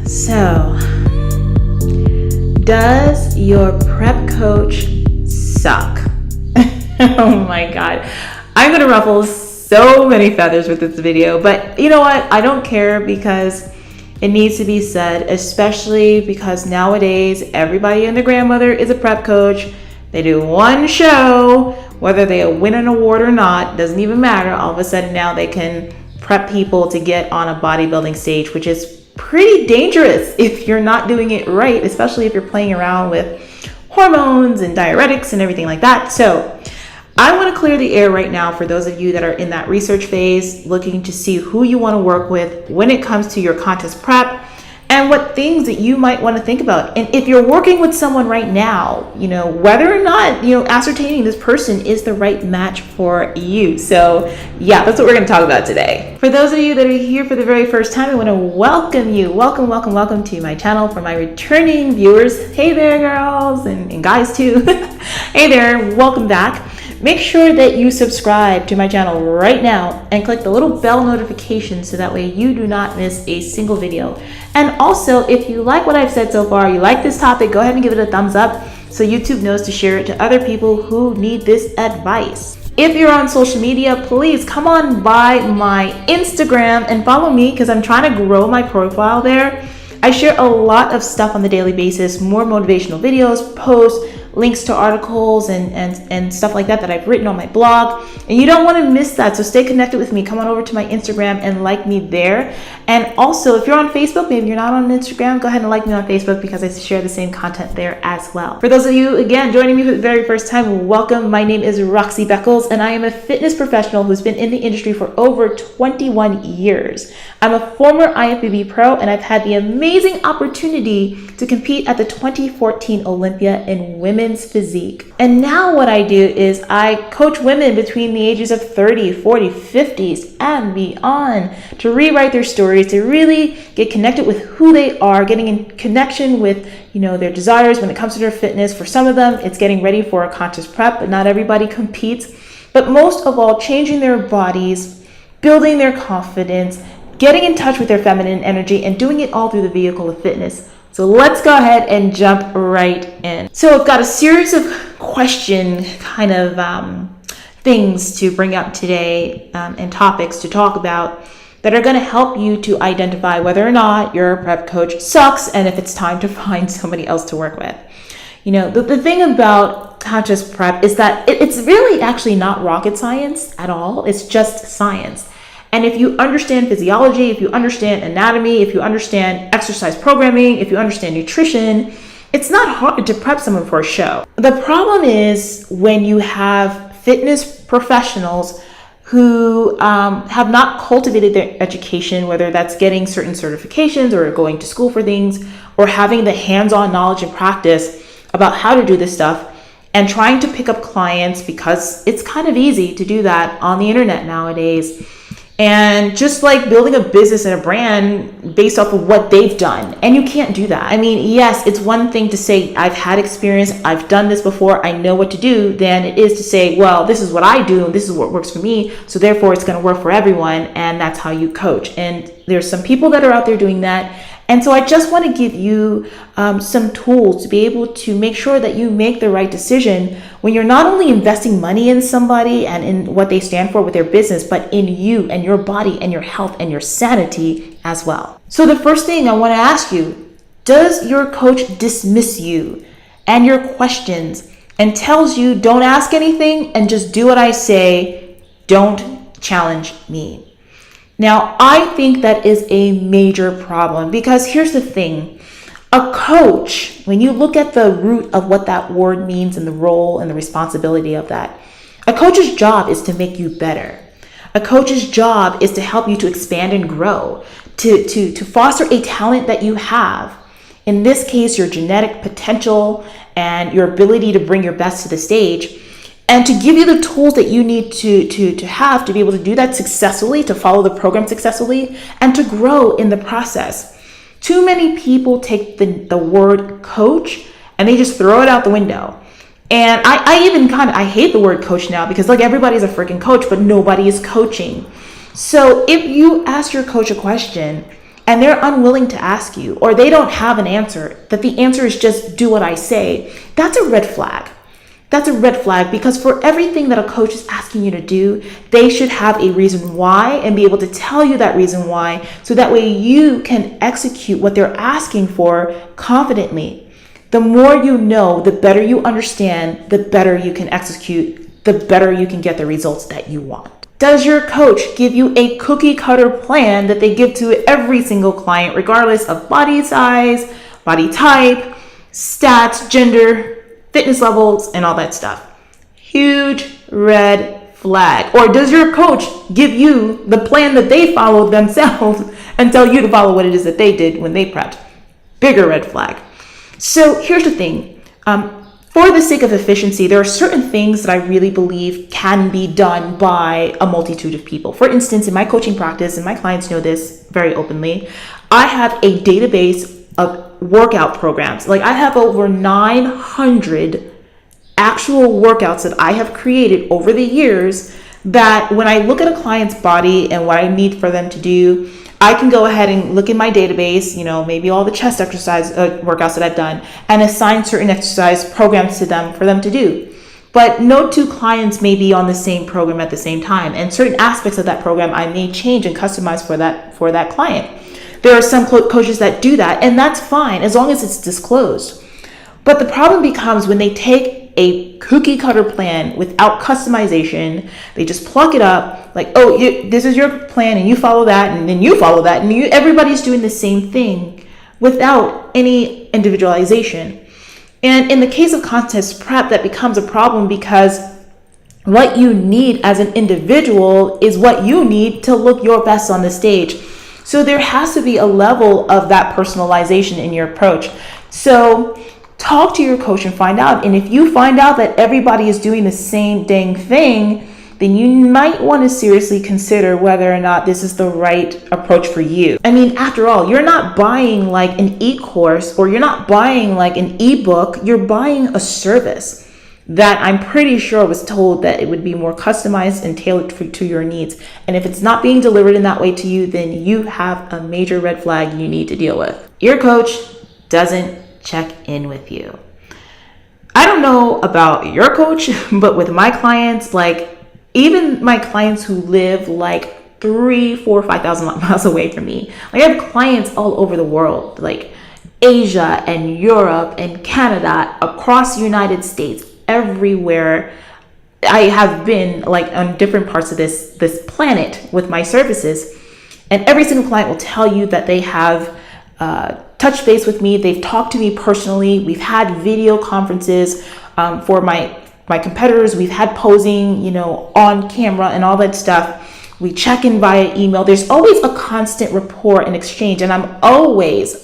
So, does your prep coach suck? Oh my God. I'm going to ruffle so many feathers with this video, but you know what? I don't care because it needs to be said, especially because nowadays everybody and their grandmother is a prep coach. They do one show, whether they win an award or not, doesn't even matter. All of a sudden now they can prep people to get on a bodybuilding stage, which is pretty dangerous if you're not doing it right, especially if you're playing around with hormones and diuretics and everything like that. So I want to clear the air right now for those of you that are in that research phase, looking to see who you want to work with when it comes to your contest prep and what things that you might want to think about. And if you're working with someone right now, whether or not, ascertaining this person is the right match for you. So yeah, that's what we're going to talk about today. For those of you that are here for the very first time, I want to welcome you. Welcome to my channel. For my returning viewers, hey there girls and guys too. Hey there, welcome back. Make sure that you subscribe to my channel right now and click the little bell notification so that way you do not miss a single video. And also, if you like what I've said so far, you like this topic, go ahead and give it a thumbs up so YouTube knows to share it to other people who need this advice. If you're on social media, please come on by my Instagram and follow me because I'm trying to grow my profile there. I share a lot of stuff on the daily basis, more motivational videos, posts, links to articles and stuff like that I've written on my blog. And you don't want to miss that. So stay connected with me. Come on over to my Instagram and like me there. And also, if you're on Facebook, maybe you're not on Instagram, go ahead and like me on Facebook because I share the same content there as well. For those of you, again, joining me for the very first time, welcome. My name is Roxy Beckles, and I am a fitness professional who's been in the industry for over 21 years. I'm a former IFBB pro, and I've had the amazing opportunity to compete at the 2014 Olympia in women's physique. And now what I do is I coach women between the ages of 30, 40, 50s, and beyond to rewrite their stories, to really get connected with who they are, getting in connection with, their desires when it comes to their fitness. For some of them, it's getting ready for a contest prep, but not everybody competes. But most of all, changing their bodies, building their confidence, getting in touch with their feminine energy, and doing it all through the vehicle of fitness. So let's go ahead and jump right in. So I've got a series of question kind of things to bring up today and topics to talk about that are going to help you to identify whether or not your prep coach sucks and if it's time to find somebody else to work with. The thing about contest prep is that it's really actually not rocket science at all. It's just science. And if you understand physiology, if you understand anatomy, if you understand exercise programming, if you understand nutrition, it's not hard to prep someone for a show. The problem is when you have fitness professionals who have not cultivated their education, whether that's getting certain certifications or going to school for things or having the hands-on knowledge and practice about how to do this stuff and trying to pick up clients because it's kind of easy to do that on the internet nowadays. And just like building a business and a brand based off of what they've done. And you can't do that. I mean, yes, it's one thing to say, I've had experience, I've done this before, I know what to do, than it is to say, well, this is what I do, this is what works for me, so therefore it's going to work for everyone, and that's how you coach. And there's some people that are out there doing that. And so I just want to give you some tools to be able to make sure that you make the right decision when you're not only investing money in somebody and in what they stand for with their business, but in you and your body and your health and your sanity as well. So the first thing I want to ask you, does your coach dismiss you and your questions and tells you don't ask anything and just do what I say, don't challenge me? Now, I think that is a major problem because here's the thing. A coach, when you look at the root of what that word means and the role and the responsibility of that, a coach's job is to make you better. A coach's job is to help you to expand and grow, to foster a talent that you have. In this case, your genetic potential and your ability to bring your best to the stage, and to give you the tools that you need to have to be able to do that successfully, to follow the program successfully, and to grow in the process. Too many people take the word coach and they just throw it out the window. And I hate the word coach now because like everybody's a freaking coach, but nobody is coaching. So if you ask your coach a question and they're unwilling to ask you, or they don't have an answer, that the answer is just do what I say, that's a red flag. That's a red flag, because for everything that a coach is asking you to do, they should have a reason why and be able to tell you that reason why, so that way you can execute what they're asking for confidently. The more you know, the better you understand, the better you can execute, the better you can get the results that you want. Does your coach give you a cookie cutter plan that they give to every single client, regardless of body size, body type, stats, gender, fitness levels, and all that stuff? Huge red flag. Or does your coach give you the plan that they followed themselves and tell you to follow what it is that they did when they prepped? Bigger red flag. So here's the thing. For the sake of efficiency, there are certain things that I really believe can be done by a multitude of people. For instance, in my coaching practice, and my clients know this very openly, I have a database of workout programs. Like, I have over 900 actual workouts that I have created over the years, that when I look at a client's body and what I need for them to do, I can go ahead and look in my database, maybe all the chest exercise workouts that I've done, and assign certain exercise programs to them for them to do. But no two clients may be on the same program at the same time, and certain aspects of that program I may change and customize for that client. There are some coaches that do that, and that's fine as long as it's disclosed. But the problem becomes when they take a cookie cutter plan without customization. They just pluck it up like, oh, this is your plan, and you follow that, and then you follow that, and everybody's doing the same thing without any individualization. And in the case of contest prep, that becomes a problem, because what you need as an individual is what you need to look your best on the stage. So there has to be a level of that personalization in your approach. So talk to your coach and find out. And if you find out that everybody is doing the same dang thing, then you might want to seriously consider whether or not this is the right approach for you. I mean, after all, you're not buying like an e-course, or you're not buying like an ebook. You're buying a service that I'm pretty sure was told that it would be more customized and tailored to your needs. And if it's not being delivered in that way to you, then you have a major red flag you need to deal with. Your coach doesn't check in with you. I don't know about your coach, but with my clients, like even my clients who live like 3,000, 4,000, 5,000 miles away from me, like I have clients all over the world, like Asia and Europe and Canada, across the United States, everywhere. I have been like on different parts of this planet with my services, and every single client will tell you that they have touched base with me. They've talked to me personally. We've had video conferences for my competitors. We've had posing, on camera and all that stuff. We check in via email. There's always a constant rapport and exchange, and I'm always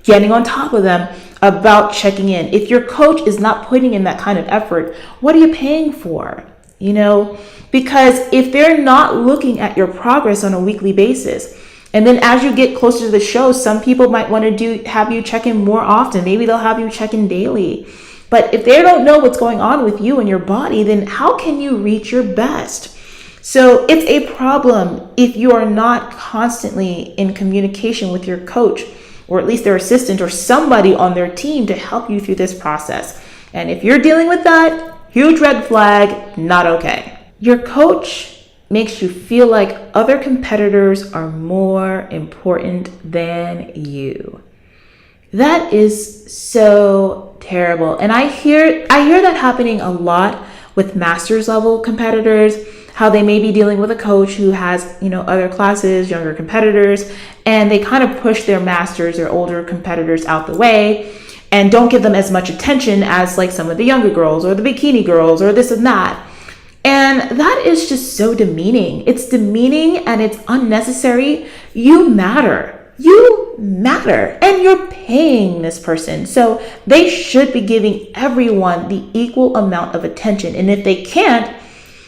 getting on top of them about checking in. If your coach is not putting in that kind of effort, what are you paying for? Because if they're not looking at your progress on a weekly basis, and then as you get closer to the show, some people might want to have you check in more often. Maybe they'll have you check in daily. But if they don't know what's going on with you and your body, then how can you reach your best? So it's a problem if you are not constantly in communication with your coach, or at least their assistant or somebody on their team to help you through this process. And if you're dealing with that, huge red flag, not okay. Your coach makes you feel like other competitors are more important than you. That is so terrible. And I hear that happening a lot with master's level competitors, how they may be dealing with a coach who has, other classes, younger competitors, and they kind of push their masters or older competitors out the way and don't give them as much attention as like some of the younger girls or the bikini girls or this and that. And that is just so demeaning. It's demeaning and it's unnecessary. You matter. You matter. And you're paying this person. So they should be giving everyone the equal amount of attention. And if they can't,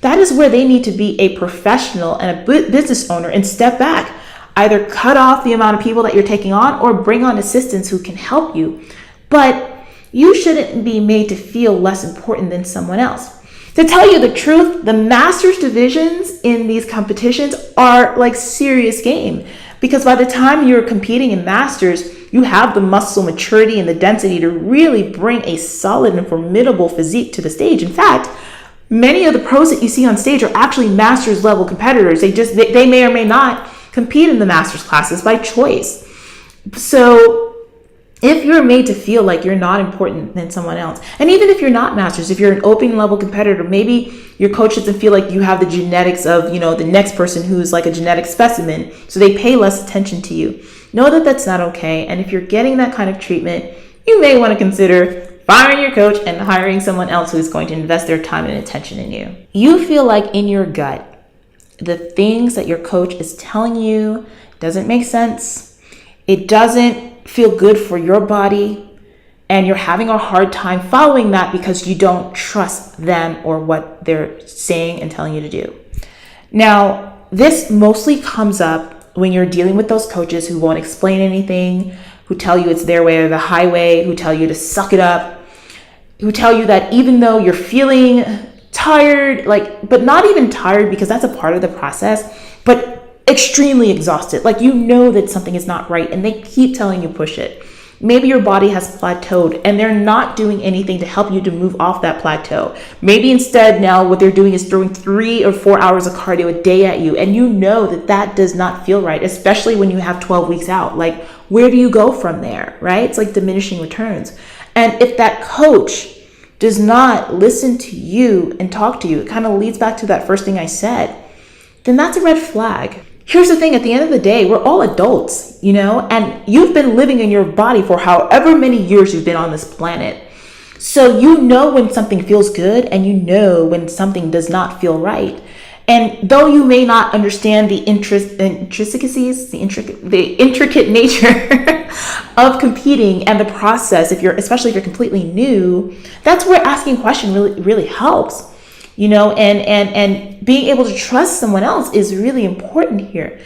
that is where they need to be a professional and a business owner and step back. Either cut off the amount of people that you're taking on or bring on assistants who can help you. But you shouldn't be made to feel less important than someone else. To tell you the truth, the masters divisions in these competitions are like serious game. Because by the time you're competing in masters, you have the muscle maturity and the density to really bring a solid and formidable physique to the stage. In fact, many of the pros that you see on stage are actually masters level competitors. They may or may not compete in the masters classes by choice. So if you're made to feel like you're not important than someone else, and even if you're not masters, if you're an open level competitor, maybe your coach doesn't feel like you have the genetics of, the next person who's like a genetic specimen, so they pay less attention to you. Know that that's not okay. And if you're getting that kind of treatment, you may want to consider firing your coach and hiring someone else who's going to invest their time and attention in you. You feel like in your gut, the things that your coach is telling you doesn't make sense. It doesn't feel good for your body, and you're having a hard time following that because you don't trust them or what they're saying and telling you to do. Now, this mostly comes up when you're dealing with those coaches who won't explain anything, who tell you it's their way or the highway, who tell you to suck it up, who tell you that even though you're feeling tired, but not even tired because that's a part of the process, but extremely exhausted, that something is not right, and they keep telling you push it. Maybe your body has plateaued and they're not doing anything to help you to move off that plateau. Maybe instead now what they're doing is throwing 3 or 4 hours of cardio a day at you, and that does not feel right, especially when you have 12 weeks out. Where do you go from there, right? It's like diminishing returns. And if that coach does not listen to you and talk to you, it kind of leads back to that first thing I said, then that's a red flag. Here's the thing, at the end of the day, we're all adults, and you've been living in your body for however many years you've been on this planet. So when something feels good and when something does not feel right. And though you may not understand the intricacies, the intricate nature of competing and the process, especially if you're completely new, that's where asking questions really, really helps. And being able to trust someone else is really important here.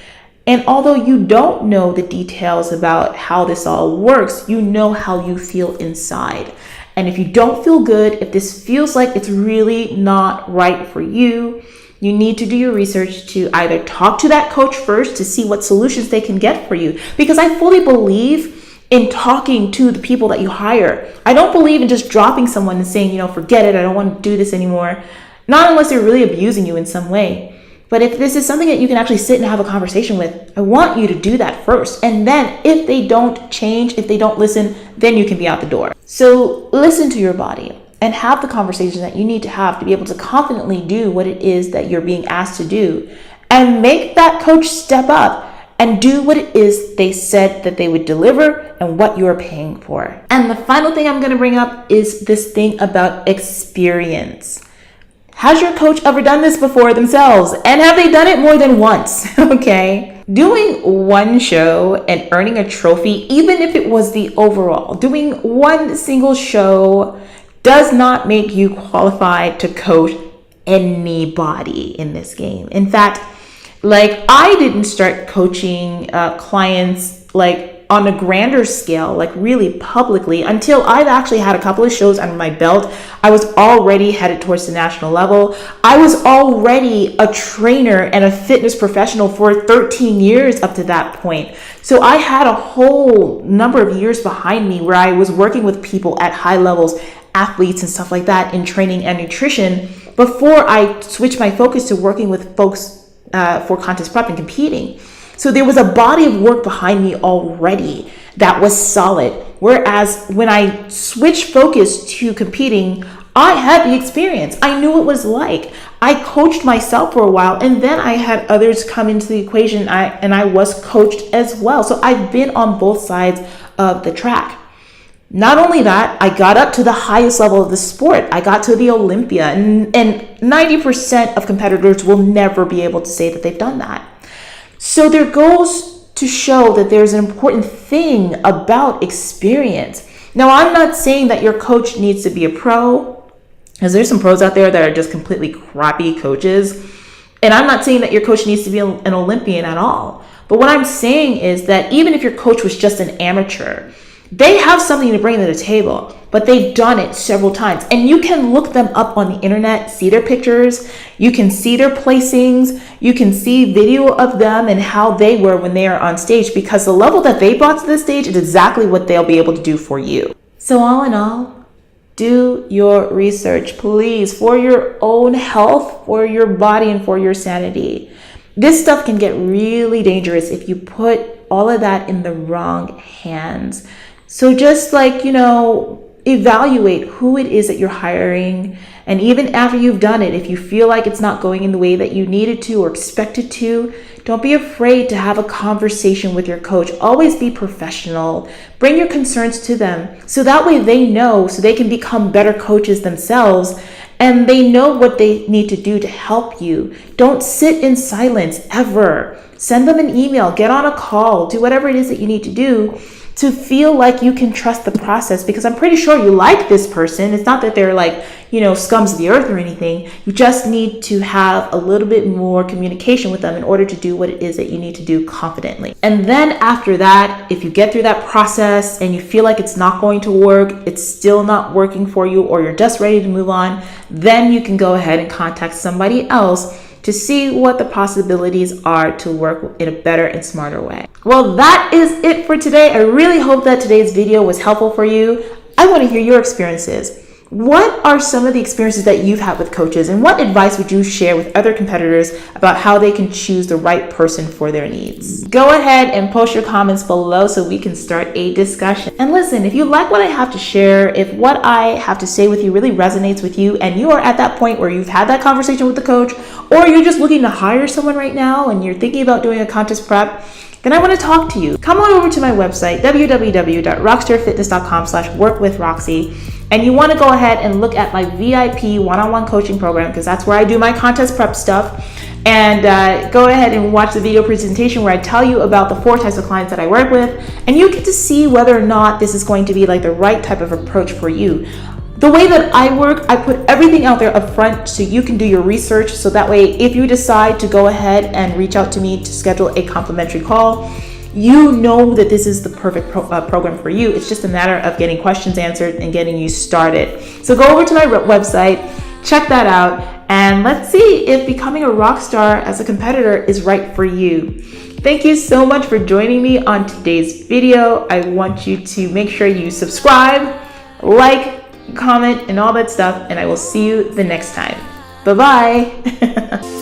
And although you don't know the details about how this all works, you know how you feel inside. And if you don't feel good, if this feels like it's really not right for you, you need to do your research to either talk to that coach first to see what solutions they can get for you. Because I fully believe in talking to the people that you hire. I don't believe in just dropping someone and saying, forget it, I don't want to do this anymore. Not unless they're really abusing you in some way. But if this is something that you can actually sit and have a conversation with, I want you to do that first. And then if they don't change, if they don't listen, then you can be out the door. So listen to your body and have the conversation that you need to have to be able to confidently do what it is that you're being asked to do. And make that coach step up and do what it is they said that they would deliver and what you're paying for. And the final thing I'm going to bring up is this thing about experience. Has your coach ever done this before themselves? And have they done it more than once? Okay. Doing one show and earning a trophy, even if it was the overall, doing one single show does not make you qualified to coach anybody in this game. In fact, I didn't start coaching clients on a grander scale, really publicly, until I've actually had a couple of shows under my belt. I was already headed towards the national level. I was already a trainer and a fitness professional for 13 years up to that point. So I had a whole number of years behind me where I was working with people at high levels, athletes and stuff like that in training and nutrition, before I switched my focus to working with folks for contest prep and competing. So there was a body of work behind me already that was solid. Whereas when I switched focus to competing, I had the experience. I knew what it was like. I coached myself for a while, and then I had others come into the equation, and I was coached as well. So I've been on both sides of the track. Not only that, I got up to the highest level of the sport. I got to the Olympia, and 90% of competitors will never be able to say that they've done that. So there goes to show that there's an important thing about experience. Now, I'm not saying that your coach needs to be a pro, because there's some pros out there that are just completely crappy coaches. And I'm not saying that your coach needs to be an Olympian at all. But what I'm saying is that even if your coach was just an amateur, They have something to bring to the table, but they've done it several times. And you can look them up on the internet, see their pictures, you can see their placings, you can see video of them and how they were when they are on stage, because the level that they brought to the stage is exactly what they'll be able to do for you. So all in all, do your research, please, for your own health, for your body, and for your sanity. This stuff can get really dangerous if you put all of that in the wrong hands. So just evaluate who it is that you're hiring. And even after you've done it, if you feel like it's not going in the way that you needed to or expected to, don't be afraid to have a conversation with your coach. Always be professional. Bring your concerns to them so that way they know, so they can become better coaches themselves, and they know what they need to do to help you. Don't sit in silence ever. Send them an email, get on a call, do whatever it is that you need to do to feel like you can trust the process, because I'm pretty sure you like this person. It's not that they're scums of the earth or anything. You just need to have a little bit more communication with them in order to do what it is that you need to do confidently. And then after that, if you get through that process and you feel like it's not going to work, it's still not working for you, or you're just ready to move on, then you can go ahead and contact somebody else to see what the possibilities are to work in a better and smarter way. Well, that is it for today. I really hope that today's video was helpful for you. I want to hear your experiences. What are some of the experiences that you've had with coaches, and what advice would you share with other competitors about how they can choose the right person for their needs? Go ahead and post your comments below so we can start a discussion. And listen, if you like what I have to share, if what I have to say with you really resonates with you, and you are at that point where you've had that conversation with the coach, or you're just looking to hire someone right now and you're thinking about doing a contest prep, then I want to talk to you. Come on over to my website, www.rockstarfitness.com/workwithroxy. And you want to go ahead and look at my VIP one-on-one coaching program, because that's where I do my contest prep stuff. And go ahead and watch the video presentation where I tell you about the 4 types of clients that I work with. And you get to see whether or not this is going to be the right type of approach for you. The way that I work, I put everything out there up front so you can do your research. So that way, if you decide to go ahead and reach out to me to schedule a complimentary call, you know that this is the perfect program for you. It's just a matter of getting questions answered and getting you started. So go over to my website, check that out, and let's see if becoming a rock star as a competitor is right for you. Thank you so much for joining me on today's video. I want you to make sure you subscribe, like, comment, and all that stuff, and I will see you the next time. Bye-bye.